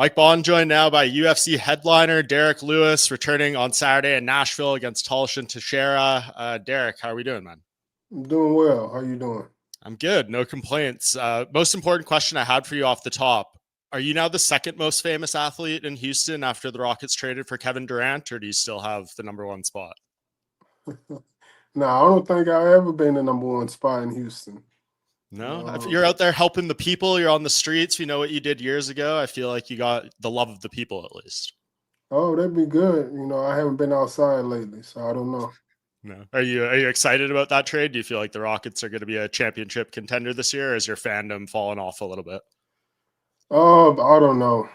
Mike Bohn joined now by UFC headliner Derrick Lewis, returning on Saturday in Nashville against Tallison Teixeira. Derrick, how are we doing, man? I'm doing well. How you doing? I'm good. No complaints. Most important question I had for you off the top. Are you now the second most famous athlete in Houston after the Rockets traded for Kevin Durant, or do you still have the number one spot? No, I don't think I've ever been the number one spot in Houston. No, if you're out there helping the people, you're on the streets. We know what you did years ago. I feel like you got the love of the people at least. Oh, that'd be good. I haven't been outside lately, so I don't know. No. Are you excited about that trade? Do you feel like the Rockets are going to be a championship contender this year, or is your fandom falling off a little bit? I don't know.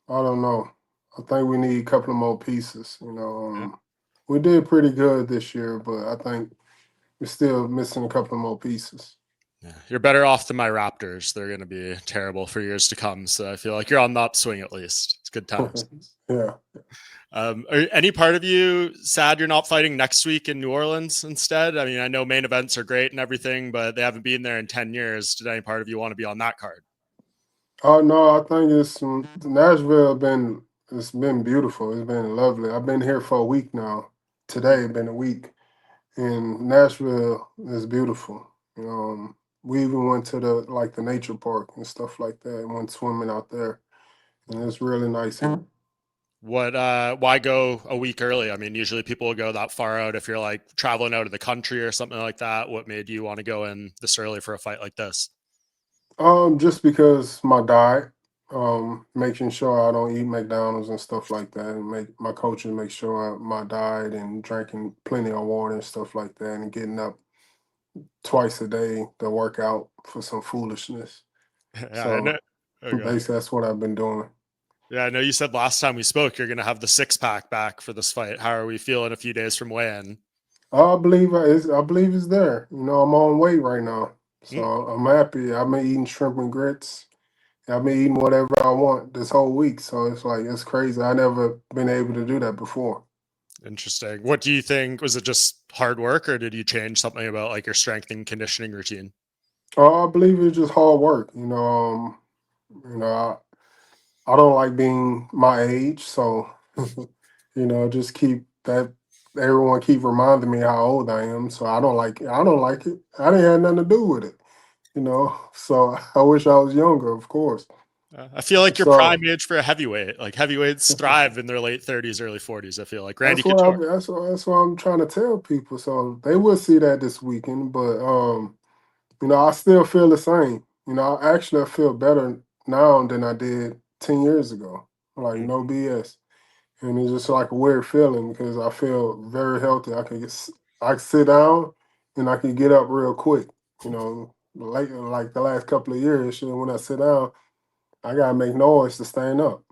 I don't know. I think we need a couple of more pieces. Yeah. We did pretty good this year, but I think we're still missing a couple of more pieces. Yeah. You're better off than my Raptors. They're going to be terrible for years to come. So I feel like you're on the upswing at least. It's good times. Yeah. Are any part of you sad you're not fighting next week in New Orleans instead? I mean, I know main events are great and everything, but they haven't been there in 10 years. Did any part of you want to be on that card? Oh no, I think Nashville. It's been beautiful. It's been lovely. I've been here for a week now. Today been a week. And Nashville is beautiful. We even went to the nature park and stuff like that and went swimming out there. And it's really nice here. Why go a week early? I mean, usually people will go that far out if you're like traveling out of the country or something like that. What made you want to go in this early for a fight like this? Just because my diet, making sure I don't eat McDonald's and stuff like that, and make my coaches make sure my diet and drinking plenty of water and stuff like that, and getting up twice a day to work out for some foolishness. Yeah, I So know. Okay. basically, that's what I've been doing. Yeah, I know you said last time we spoke you're going to have the six-pack back for this fight. How are we feeling a few days from weigh-in? I believe it's there. I'm on weight right now, so I'm happy. I've been eating shrimp and grits. I've been eating whatever I want this whole week. So it's crazy. I never been able to do that before. Interesting. What do you think? Was it just hard work, or did you change something about like your strength and conditioning routine? I believe it's just hard work. You know, I don't like being my age, so just keep that. Everyone keep reminding me how old I am, so I don't like it. I don't like it. I didn't have nothing to do with it. So I wish I was younger, of course. I feel like your So prime age for a heavyweight. Like heavyweights thrive in their late 30s, early 40s. I feel like Randy that's what I Couture. that's what I'm trying to tell people. So they will see that this weekend, but I still feel the same. I feel better now than I did 10 years ago. Like no BS. And it's just like a weird feeling because I feel very healthy. I can sit down and I can get up real quick. Like the last couple of years, when I sit down, I gotta make noise to stand up.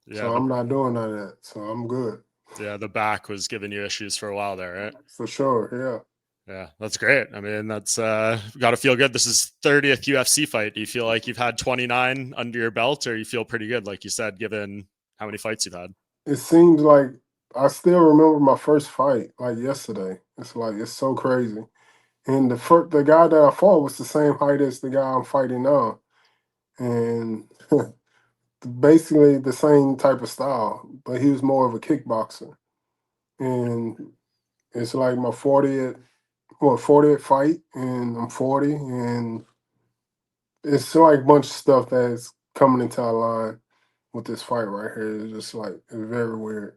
Yeah, So I'm not doing none of that. So I'm good. the back was giving you issues for a while there, right? For sure, Yeah, that's great. I mean, that's got to feel good. This is 30th UFC fight. Do you feel like you've had 29 under your belt, or you feel pretty good, like you said, given how many fights you've had? yeah. It seems like I still remember my first fight like yesterday. It's so crazy. And the guy that I fought was the same height as the guy I'm fighting now. And basically the same type of style, but he was more of a kickboxer. And it's like my 40th fight, and I'm 40, and it's like a bunch of stuff that's coming into our line with this fight right here. It's just like it's very weird.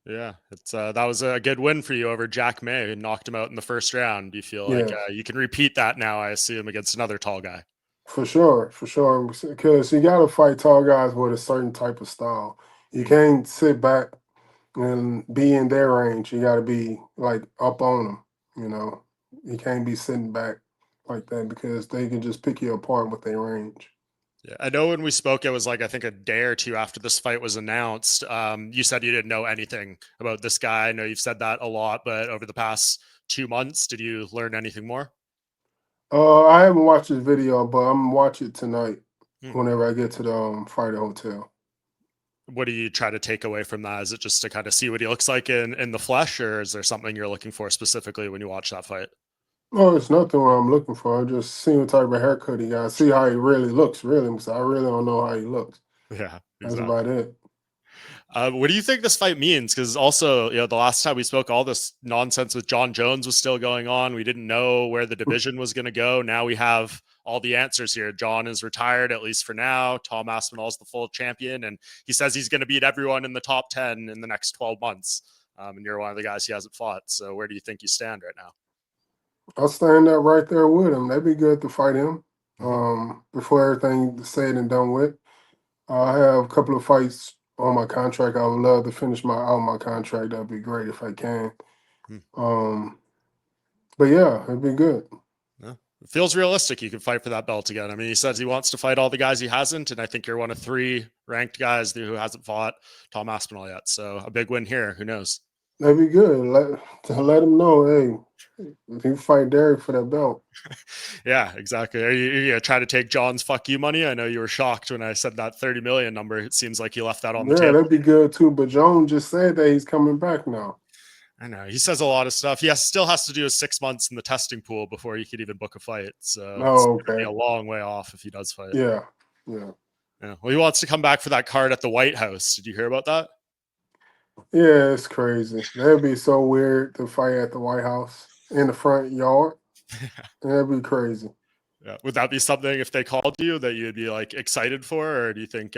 Yeah, it's that was a good win for you over Jack May, who knocked him out in the first round. Do you feel like Yeah, you can repeat that now? I assume against another tall guy. for sure. Because you got to fight tall guys with a certain type of style. You Mm. can't sit back and be in their range. You got to be like up on them. You can't be sitting back like that because they can just pick you apart with their range. Yeah, I know when we spoke, it was like I think a day or two after this fight was announced. You said you didn't know anything about this guy. I know you've said that a lot, but over the past 2 months, did you learn anything more? I haven't watched this video, but I'm gonna watch it tonight Hmm. whenever I get to the fighter hotel. What do you try to take away from that? Is it just to kind of see what he looks like in the flesh, or is there something you're looking for specifically when you watch that fight? No, it's nothing what I'm looking for. I just see what type of haircut he got. See how he really looks, really, because I really don't know how he looks. Yeah, That's exactly. about it. What do you think this fight means? Because also, the last time we spoke, all this nonsense with John Jones was still going on. We didn't know where the division was going to go. Now we have all the answers here. John is retired, at least for now. Tom Aspinall is the full champion, and he says he's going to beat everyone in the top 10 in the next 12 months. And you're one of the guys he hasn't fought. So where do you think you stand right now? I'll stand up right there with him. That'd be good to fight him. Mm-hmm. Before everything is said and done with. I have a couple of fights on my contract. I would love to finish my contract. That'd be great if I can. But yeah, it'd be good. Yeah. It feels realistic you could fight for that belt again. I mean, he says he wants to fight all the guys he hasn't, and I think you're one of 3 ranked guys who hasn't fought Tom Aspinall yet. So a big win here. Who knows? That'd be good. Let him know, hey, if you fight Derrick for that belt. Yeah, exactly. Are you gonna try to take John's fuck you money? I know you were shocked when I said that 30 million number. It seems like he left that on the table. That'd be good too. But Jones just said that he's coming back now. I know he says a lot of stuff. He still has to do his 6 months in the testing pool before he could even book a fight. So it's gonna be a long way off if he does fight. Yeah. Well, he wants to come back for that card at the White House. Did you hear about that? Yeah, it's crazy. That'd be so weird to fight at the White House in the front yard. That'd be crazy. Yeah. Would that be something if they called you that you'd be like excited for, or do you think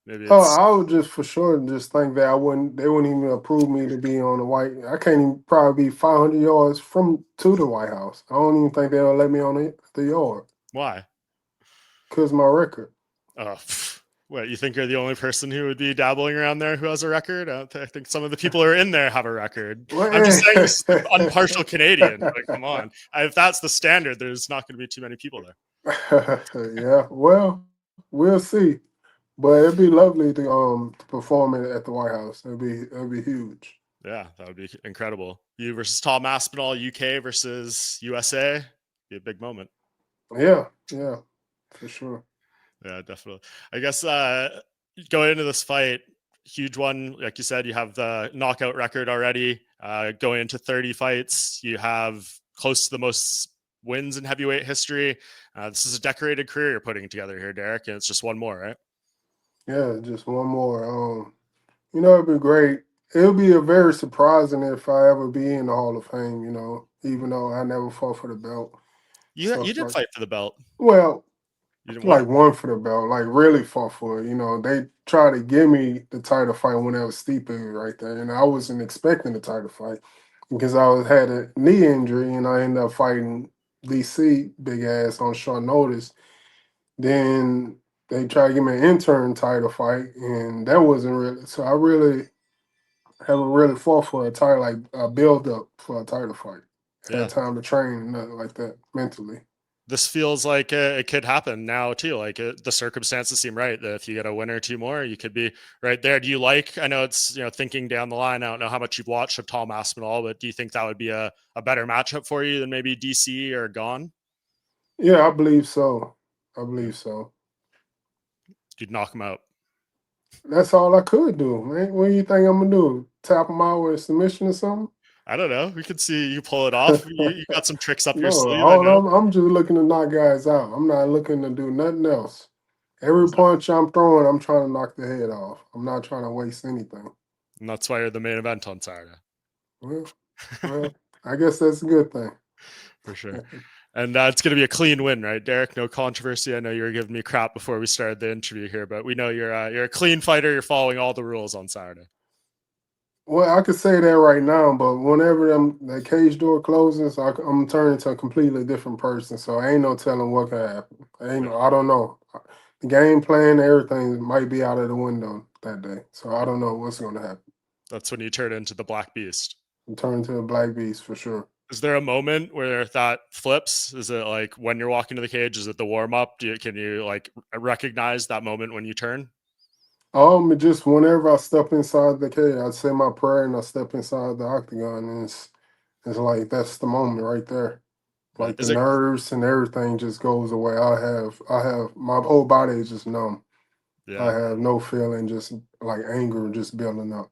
maybe it's... I would just for sure just think that they wouldn't even approve me to be on the White. I can't even probably be 500 yards to the White House. I don't even think they'll let me on the yard. Why? Because my record. What, you think you're the only person who would be dabbling around there who has a record? I think some of the people who are in there have a record. I'm just saying, this unpartial Canadian. Like, come on. If that's the standard, there's not going to be too many people there. Yeah, well, we'll see. But it'd be lovely to perform it at the White House. It'd be huge. Yeah, that would be incredible. You versus Tom Aspinall, UK versus USA. Be a big moment. Yeah, for sure. Yeah, definitely. I guess going into this fight, huge one. Like you said, you have the knockout record already. Going into 30 fights, you have close to the most wins in heavyweight history. This is a decorated career you're putting together here, Derrick, and it's just one more, right? Yeah, just one more. It'd be great. It'll be a very surprising if I ever be in the Hall of Fame, even though I never fought for the belt. You did fight for the belt. Well, you didn't like won for the belt, like really fought for it. They tried to give me the title fight when there was Stipe right there, and I wasn't expecting the title fight because I had a knee injury and I ended up fighting DC big ass on short notice. Then they tried to give me an interim title fight, and that wasn't really. So I really haven't really fought for a title, like a build up for a title fight. Had time to train, nothing like that mentally. This feels like it could happen now too. Like the circumstances seem right that if you get a win or 2 more, you could be right there. Do you like? I know it's thinking down the line. I don't know how much you've watched of Tom Aspinall, but do you think that would be a better matchup for you than maybe DC or Gone? Yeah, I believe so. I believe so. You'd knock him out. That's all I could do, man. What do you think I'm gonna do? Tap him out with a submission or something? I don't know. We could see you pull it off. You got some tricks up your sleeve. I'm just looking to knock guys out. I'm not looking to do nothing else. Every punch I'm throwing, I'm trying to knock the head off. I'm not trying to waste anything. And that's why you're the main event on Saturday. Well, I guess that's a good thing. For sure. And it's going to be a clean win, right, Derrick? No controversy. I know you were giving me crap before we started the interview here, but we know you're a clean fighter. You're following all the rules on Saturday. Well, I could say that right now, but whenever that cage door closes, I'm turning to a completely different person. So ain't no telling what could happen. I don't know. The game plan, everything might be out of the window that day. So I don't know what's going to happen. That's when you turn into the Black Beast. I'm turning to a Black Beast for sure. Is there a moment where that flips? Is it like when you're walking to the cage? Is it the warm up? Can you like recognize that moment when you turn? Just whenever I step inside the cage, I say my prayer and I step inside the octagon, and it's like that's the moment right there. Like the nerves and everything just goes away. I have my whole body is just numb. Yeah. I have no feeling, just like anger just building up.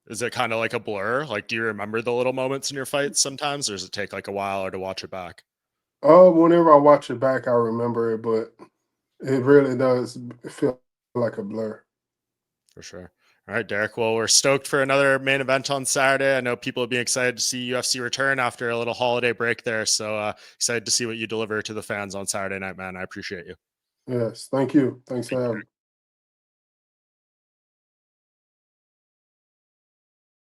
Is it kind of like a blur? Like, do you remember the little moments in your fights sometimes, or does it take like a while or to watch it back? Whenever I watch it back, I remember it, but it really does feel like a blur. For sure. All right, Derrick. Well, we're stoked for another main event on Saturday. I know people will be excited to see UFC return after a little holiday break there. So excited to see what you deliver to the fans on Saturday night, man. I appreciate you. Yes, thank you. Thanks for having me.